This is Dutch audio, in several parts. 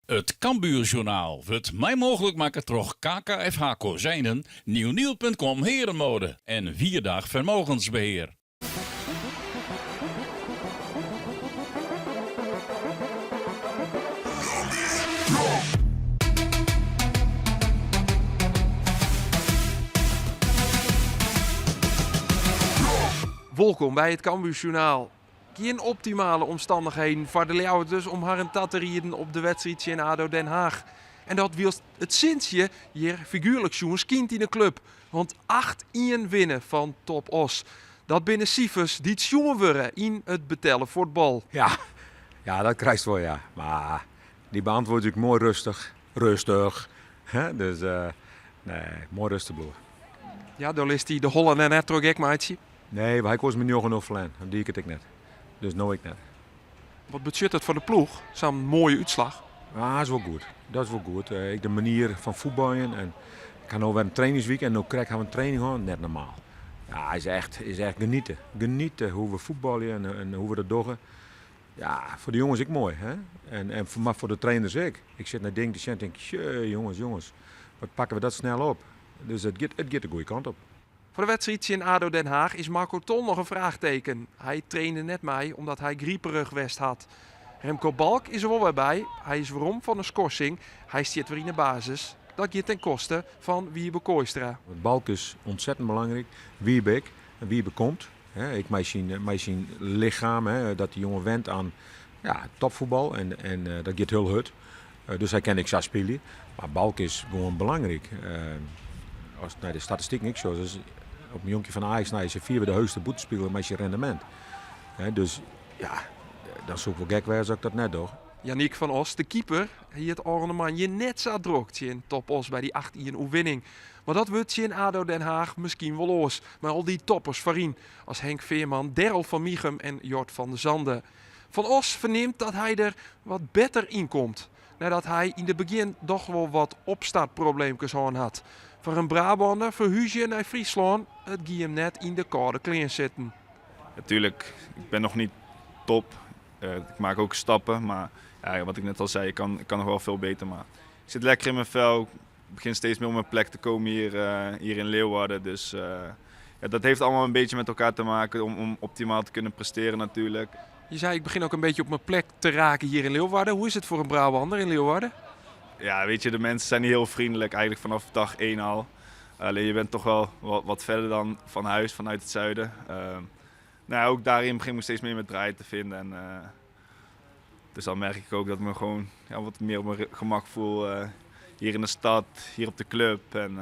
Het Cambuurjournaal wordt mij mogelijk maken door KKFH Kozijnen, nieuwnieuw.com Herenmode en Vierdag Vermogensbeheer. Welkom bij het Cambuurjournaal. Geen optimale omstandigheden voor de Leeuwarden om haar en tat te rijden op de wedstrijd in ADO Den Haag. En dat wil het sindsje hier figuurlijk jongens kind in de club. Want 8-1 winnen van Top Os. Dat binnen cijfers die het jongen worden in het betellen voetbal. Ja, dat krijgt wel, ja. Maar die beantwoordt ik mooi rustig. Rustig. Hè? Dus, nee, mooi rustig bloed. Ja, daar is hij de Holland en net toch gek, maatje. Nee, maar hij kost me niet genoeg verlen. Dan die ik het net. Dus nou ik net. Wat betekent het voor de ploeg? Zo'n mooie uitslag. Ah, dat is wel goed. Dat is wel goed. Ik de manier van voetballen en ik ga nou weer een trainingsweek en nu krijg ik een training gewoon net normaal. Ja, is echt genieten. Genieten hoe we voetballen en hoe we dat doen. Ja, voor de jongens ik mooi, hè? Maar voor de trainers ik. Ik zit naar ding te zien en denk, jongens, wat pakken we dat snel op? Dus het gaat de goede kant op. Voor de wedstrijd in ADO Den Haag is Marco Ton nog een vraagteken. Hij trainde net mee omdat hij grieperig west had. Remco Balk is er wel weer bij. Hij is waarom van een schorsing. Hij zit weer in de basis. Dat gaat ten koste van Wiebe Kooistra. Balk is ontzettend belangrijk. Wiebe ik en Wiebe komt. Ik mij zien lichaam, dat die jongen went aan topvoetbal en dat gaat heel goed. Dus hij kan ik zo spelen. Maar Balk is gewoon belangrijk. Als naar de statistiek niks zo. Dus op een jonkje van Ajax is je 4 de hoogste boetespeler met je rendement. Dus ja, dan zoek ik wel gek waar als ik dat net doe. Yannick van Os, de keeper, hier het ornement je net zo drokt in Top Os bij die 8-1 oefening. Maar dat wordt je in ADO Den Haag misschien wel los. Maar al die toppers voorin, als Henk Veerman, Daryl van Michum en Jort van der Zanden. Van Os verneemt dat hij er wat beter in komt. Nadat hij in het begin toch wel wat opstartprobleempjes had. Voor een Brabander verhuizen naar Friesland, het ging hem net in de koude kleren zitten. Natuurlijk, ik ben nog niet top. Ik maak ook stappen, maar ja, wat ik net al zei, ik kan nog wel veel beter. Maar ik zit lekker in mijn vel. Ik begin steeds meer op mijn plek te komen hier in Leeuwarden. Dus dat heeft allemaal een beetje met elkaar te maken om optimaal te kunnen presteren natuurlijk. Je zei, ik begin ook een beetje op mijn plek te raken hier in Leeuwarden. Hoe is het voor een Brabander in Leeuwarden? Ja, weet je, de mensen zijn niet heel vriendelijk, eigenlijk vanaf dag 1 al. Alleen je bent toch wel wat verder dan van huis, vanuit het zuiden. Ook daarin begin ik steeds meer met draaien te vinden. En, dus dan merk ik ook dat ik me gewoon wat meer op mijn gemak voel hier in de stad, hier op de club. En,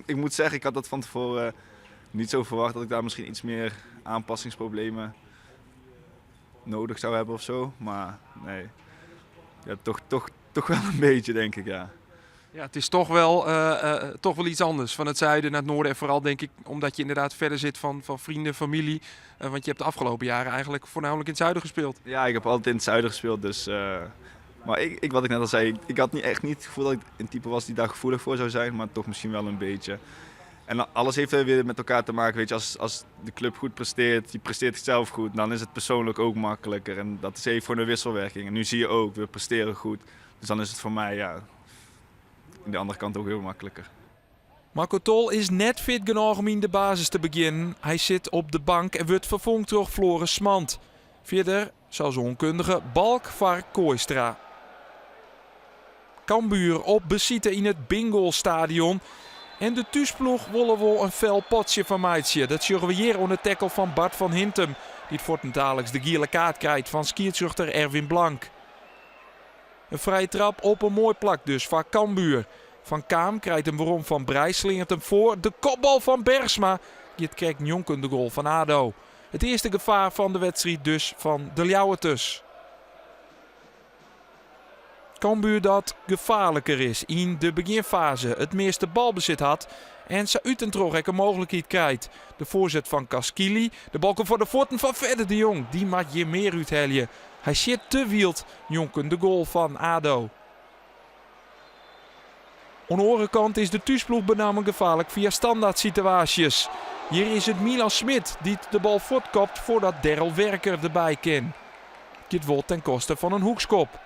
ik moet zeggen, ik had dat van tevoren niet zo verwacht dat ik daar misschien iets meer aanpassingsproblemen nodig zou hebben of zo. Maar nee, ja, toch wel een beetje, denk ik, ja. Ja, het is toch wel iets anders. Van het zuiden naar het noorden. En vooral denk ik omdat je inderdaad verder zit van vrienden, familie. Want je hebt de afgelopen jaren eigenlijk voornamelijk in het zuiden gespeeld. Ja, ik heb altijd in het zuiden gespeeld. Dus, maar wat ik net al zei, ik had echt niet het gevoel dat ik een type was die daar gevoelig voor zou zijn. Maar toch misschien wel een beetje. En alles heeft weer met elkaar te maken. Weet je, als de club goed presteert, die presteert zelf goed, dan is het persoonlijk ook makkelijker. En dat is even voor een wisselwerking. En nu zie je ook, we presteren goed. Dus dan is het voor mij, aan de andere kant ook heel makkelijker. Marco Tol is net fit genoeg om in de basis te beginnen. Hij zit op de bank en wordt vervangen door Floris Smant. Verder, zoals onkundige, Balk van Kooistra. Cambuur op bezitten in het Bingo-stadion. En de thuisploeg willen wel een fel potje van meidje. Dat zullen we hier onder tackle van Bart van Hintem. Die het voortdurend de gele kaart krijgt van skiertzuchter Erwin Blank. Een vrije trap op een mooi plak dus van Cambuur. Van Kaam krijgt hem waarom van Brijs, slingert hem voor. De kopbal van Bergsma. Dit krijgt Njonken de goal van ADO. Het eerste gevaar van de wedstrijd dus van de Leeuwarden. Cambuur dat gevaarlijker is in de beginfase. Het meeste balbezit had. En ze uit en terug een mogelijkheid krijgt. De voorzet van Kaskili. De bal komt voor de voeten van Verder de Jong. Die maakt je meer uithellen. Hij zit te wild. Njonken de goal van ADO. Aan de andere kant is de thuisploeg benamelijk gevaarlijk via standaard situaties. Hier is het Milan Smit die de bal voortkopt voordat Daryl Werker erbij kan. Dit wordt ten koste van een hoekskop.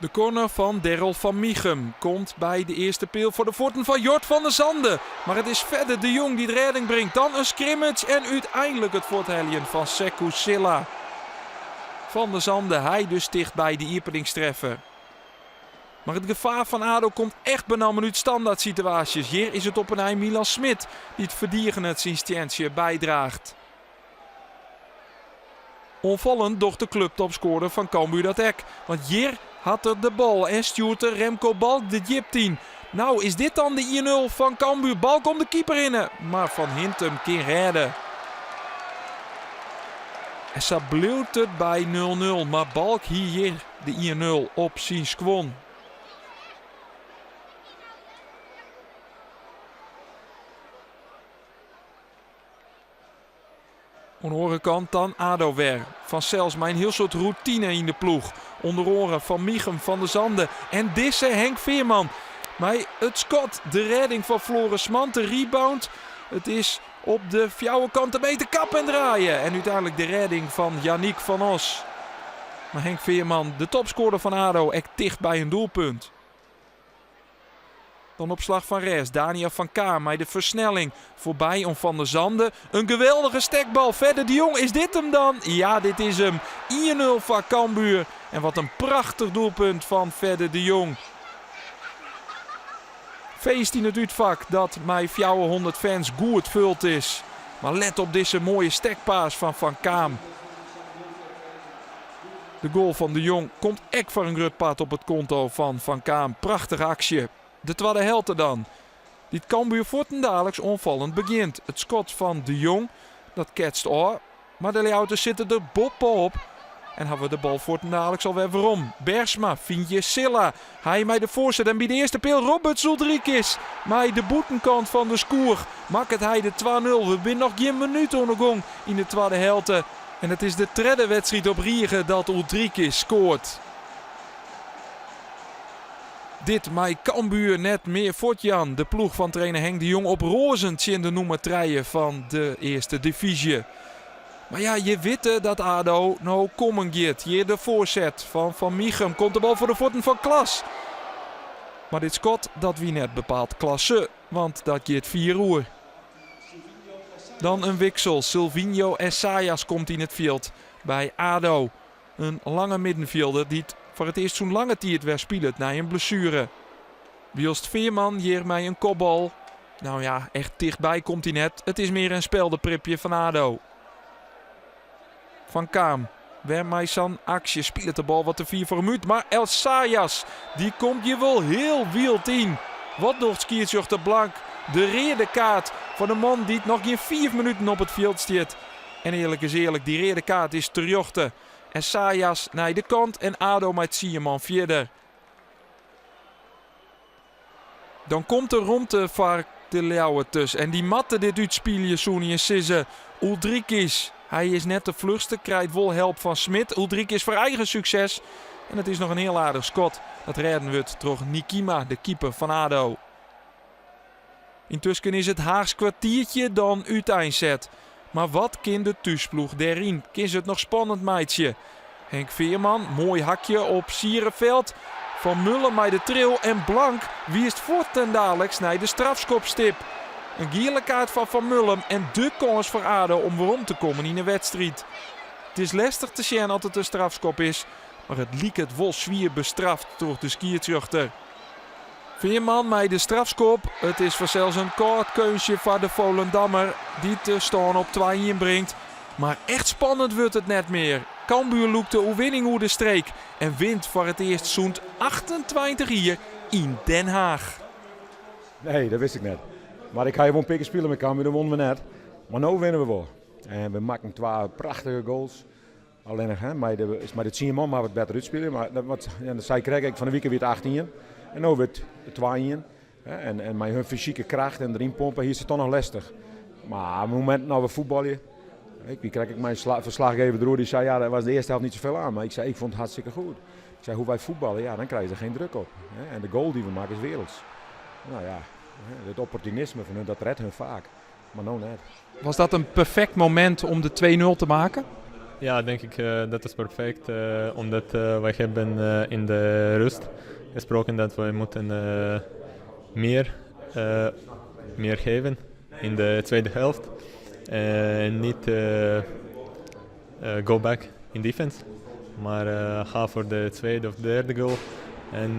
De corner van Daryl van Mieghem komt bij de eerste peel voor de voeten van Jort van der Zande. Maar het is verder de Jong die de redding brengt. Dan een scrimmage en uiteindelijk het voorthelien van Sekou Silla. Van der Zande, hij dus dicht bij de openingstreffer. Maar het gevaar van ADO komt echt bijna uit standaard situaties. Hier is het op een ei Milan Smit die het verdieren het Sinstientje bijdraagt. Onvallend doch de clubtopscorer van Cambuur dat hek. Want hier had er de bal en stuurt er Remco Balk de Jip-10. Nou is dit dan de 1-0 van Cambuur. Balk om de keeper in. Maar Van Hintem kan redden. En zo bleef het bij 0-0. Maar Balk hier de 1-0 op zijn squon. Aan de andere kant dan ADO weer. Van Sels, maar een heel soort routine in de ploeg. Onder oren van Mieghem, Van der Zande en Disse Henk Veerman. Maar het schot, de redding van Floris Mant, de rebound. Het is op de fjouwe kant een meter kap en draaien. En uiteindelijk de redding van Yannick van Os. Maar Henk Veerman, de topscorer van ADO, echt dicht bij een doelpunt. Dan op slag van rechts, Daniel van Kaam met de versnelling voorbij om Van der Zande. Een geweldige stekbal, verder de Jong, is dit hem dan? Ja, dit is hem. 1-0 van Cambuur. En wat een prachtig doelpunt van Verder de Jong. Feest in het uitvak dat mij 400 fans goed vult is. Maar let op deze mooie stekpaas van Van Kaam. De goal van de Jong komt echt voor een grutpad op het konto van Van Kaam. Prachtige actie. De tweede helte dan. Dit Cambuur voortendaallijks onvallend begint. Het schot van de Jong, dat ketst oor. Maar de Leeuwers zitten er bovenop. En hebben we de bal voortendaallijks alweer waarom. Bersma, vind je Silla. Hij met de voorzet en bij de eerste peel Roberts Ulrikis. Maar de boetenkant van de scoer maakt het hij de 2-0. We zijn nog geen minuut ondergang in de tweede helte. En het is de derde wedstrijd op Riegen dat Ulrikis scoort. Dit mij Cambuur net meer voortjan. De ploeg van trainer Henk de Jong op rozend in de nummer 3 van de eerste divisie. Maar ja, je weet dat ADO nou komen gaat. Hier de voorzet van Mieghem. Komt de bal voor de voeten van Klas. Maar dit schot, dat wie net bepaald klasse. Want dat gaat 4 uur. Dan een wissel. Silvinho Essayas komt in het veld bij ADO. Een lange middenvelder die het voor het eerst zo'n lange tijd weer speelt na een blessure. Wilst Veerman hier mij een kopbal. Nou ja, echt dichtbij komt hij net. Het is meer een speldenpripje van ADO. Van Kaam. Weer mij zijn actie. Speelt de bal wat te 4 voor een minuut. Maar Essayas, die komt je wel heel wild in. Wat doet Skiertjochter Blank. De rode kaart van de man die het nog geen 4 minuten op het veld staat. En eerlijk is eerlijk, die rode kaart is terjochten. Essayas naar de kant en ADO met Sieman verder. Dan komt er rond de vark de Leeuwen tussen. En die matte dit uitspelen, Soenie Sisse. Ulrikis, hij is net de vlugste, krijgt wel help van Smit. Ulrikis voor eigen succes. En het is nog een heel aardig schot. Dat redden we het door Nikima, de keeper van ADO. Intussen is het Haags kwartiertje dan uiteindzet. Maar wat kan de thuisploeg daarin? Kan ze het nog spannend meidje? Henk Veerman, mooi hakje op Sierenveld. Van Mullen met de tril en Blank wiest voortendaallijks naar de strafschopstip. Een gele kaart van Mullen en de kans voor ADO om weer om te komen in de wedstrijd. Het is lastig te zien dat het een strafschop is. Maar het liek het wel zwier bestraft door de skiertjuchter. Veerman met de strafschop. Het is vanzelfs een kort keusje van de Volendammer die te staan op 2 brengt. Maar echt spannend wordt het net meer. Cambuur loekt de overwinning hoe de streek en wint voor het eerst zo'n 28 hier in Den Haag. Nee, dat wist ik net. Maar ik ga gewoon pikken spelen met Cambuur, dat wonnen we net. Maar nu winnen we wel. En we maken 2 prachtige goals. Alleen nog, maar de 10 man maar wat beter uitspelen. Maar dat zei ik van de week weer het 18. En nu wordt het 2. En met hun fysieke kracht en erin pompen, hier is het toch nog lastig. Maar op het moment dat we voetballen, wie krijg ik mijn verslaggever door, die zei ja, dat was de eerste helft niet zoveel aan. Maar ik zei, ik vond het hartstikke goed. Ik zei, hoe wij voetballen, ja, dan krijgen ze geen druk op. En de goal die we maken is werelds. Nou ja, het opportunisme van hun, dat redt hun vaak. Maar nou net. Was dat een perfect moment om de 2-0 te maken? Ja, denk ik dat is perfect. Omdat wij hebben in de rust gesproken dat we moeten meer geven in de tweede helft. En niet go back in defense. Maar ga voor de tweede of derde goal. En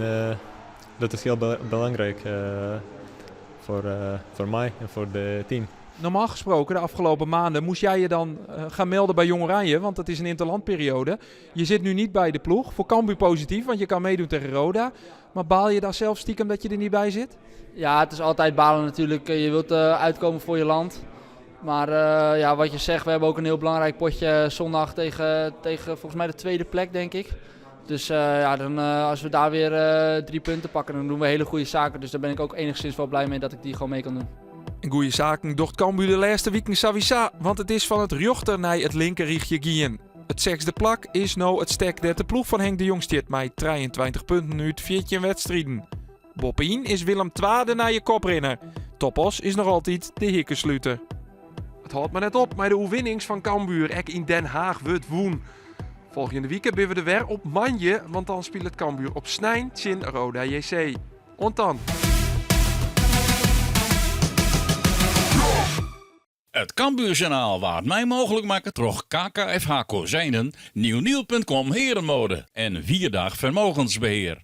dat is heel belangrijk voor mij en voor het team. Normaal gesproken, de afgelopen maanden, moest jij je dan gaan melden bij Jong Oranje, want dat is een interlandperiode. Je zit nu niet bij de ploeg. Voor Cambuur positief, want je kan meedoen tegen Roda. Maar baal je daar zelf stiekem dat je er niet bij zit? Ja, het is altijd balen natuurlijk. Je wilt uitkomen voor je land. Maar ja, wat je zegt, we hebben ook een heel belangrijk potje zondag tegen volgens mij de tweede plek, denk ik. Dus ja, dan, als we daar weer 3 punten pakken, dan doen we hele goede zaken. Dus daar ben ik ook enigszins wel blij mee dat ik die gewoon mee kan doen. En goede zaken docht Cambuur de laatste week Savisa, want het is van het Rjochter naar het linkerrichtje gien. Het zesde plak is nou het stek dat de ploeg van Henk de Jong stiert met 23 punten uit 14 wedstrijden. Boppien is Willem II naar je koprenner. Topos is nog altijd de hikkensluiter. Het houdt maar net op met de oefenings van Cambuur. Ek in Den Haag wordt woen. Volgende week ben we er weer op Manje, want dan speelt het Cambuur op Snijn in Roda JC. En dan. Het Cambuurjournaal waard mij mogelijk maken door KKFH Kozijnen, nieuwnieuw.com Herenmode en 4 Vermogensbeheer.